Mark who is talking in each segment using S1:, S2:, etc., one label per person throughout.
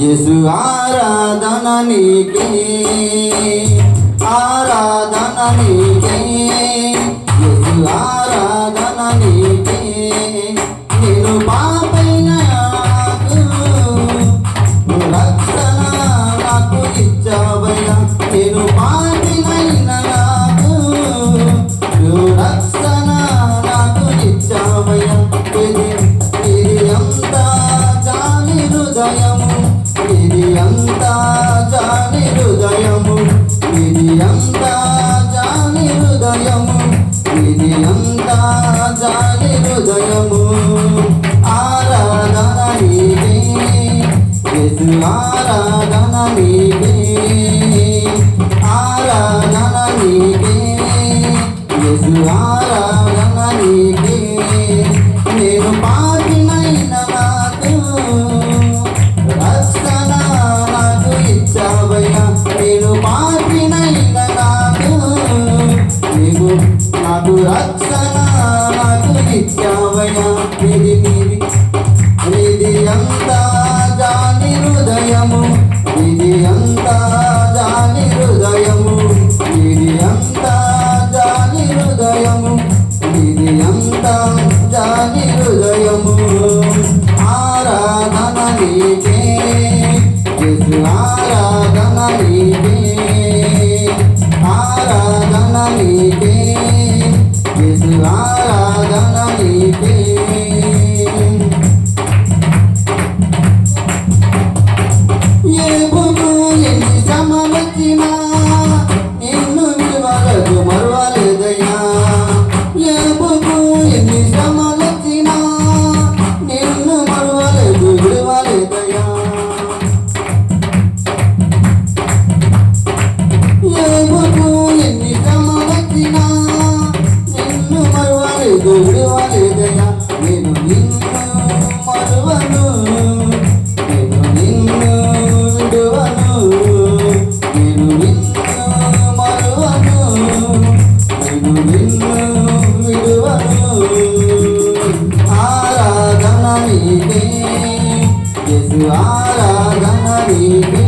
S1: యేసు ఆరాధన నీకే, ఆరాధన నీకే, యేసు ఆరాధన నీకే. నేను పాపైన నాకు రక్షణ నాకు ఇచ్చావయ్యా, నేను పాపినైన నాకు రక్షణ నాకు ఇచ్చావయ్యా. ఇది అంతా జాలి హృదయము, ఇది అంతా జాలి హృదయము, ఇది అంతా జాలి హృదయము, ఇది అంతా జాలి హృదయము. ఆరాధన నీకే, యేసు ఆరాధన నీకే, ఆరాధన నీకే, యేసు ఆరాధన నీకే. నేను పాపినైన నాకు రక్షణ నాకు ఇచ్చావయ్యా, నేను పాపినైన నాకు నీవు నాకు రక్షణ నాకు ఇచ్చావయ్యా. ఇది అంతా జాలి హృదయము, ఇది అంతా జాలి హృదయము, ఇది అంతా జాలి హృదయము, ఇది అంతా జాలి హృదయము. ఆరాధన నీకే, యేసు ఆరాధన నీకే, ఆరాధన నీకే, యేసు ఆరాధన నీకే. ఏబుకు ఎన్ని శ్రమలొచ్చినా నిన్ను విడువలకు మరువలేదయ్యా, ఏబుకు ఎన్ని శ్రమలొచ్చినా నిన్ను మరువలేదు విడువలేదయ్యా. ఏబుకు ఎన్ని శ్రమలొచ్చినా నిన్ను మరువలేదు విడువలేదయ్యా. నేను నిన్ను మరువను, నేను నిన్ను విడువను, నేను నిన్ను మరువను, నేను నిన్ను విడువను. ఆరాధన నీకే, యేసు ఆరాధన నీకే,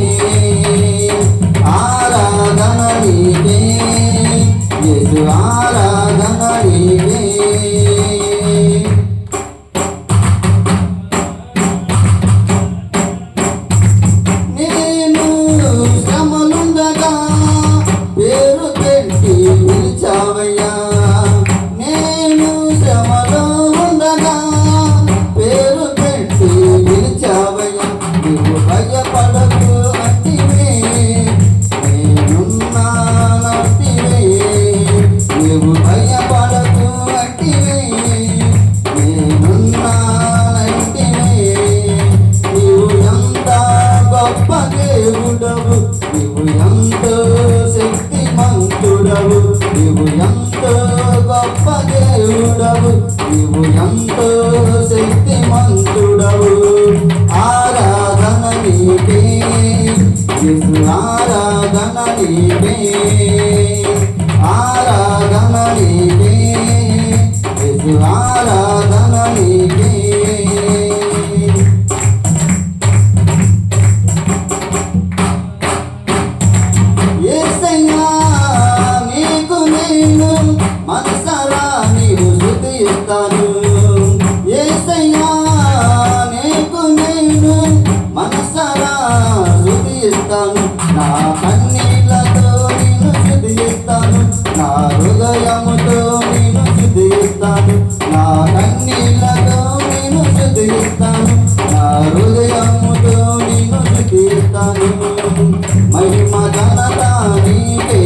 S1: ఆరాధన నీకే, యేసు ఆరాధన నీకే. నేను శ్రమలుండగా పేరు పెట్టి పిలిచావయ్యా, నేను శ్రమలో ఉండగా పేరు పెట్టి పిలిచావయ్యా. నువ్వు భయపడకు అంటివే, నేనున్నానంటివే, నువ్వు భయపడకు అంటివే, నేనున్నానంటివే. నీవు ఎంత గొప్ప దేవుడవు, నీవు ఎంతో శక్తిమంతుడవు, నీవు ఎంతో గొప్ప దేవుడవు, నీవు ఎంతో శక్తిమంతుడవు. ఆరాధన నీకే, యేసు ఆరాధన నీకే, ఆరాధన నీకే, యేసు ఆరాధన నీకే. యేసయ్యా నీకు నేను మనసారా నీవు స్తుతిస్తాను, యేసయ్యా నీకు నేను మనసారా స్తుతిస్తాను. నా కన్నీళ్లతో నేను స్తుతిస్తాను, నా హృదయముతో నేను స్తుతిస్తాను, నా కన్నీళ్లతో నేను స్తుతిస్తాను, నా హృదయముతో నేను స్తుతిస్తాను. మహిమ ఘనత నీకే,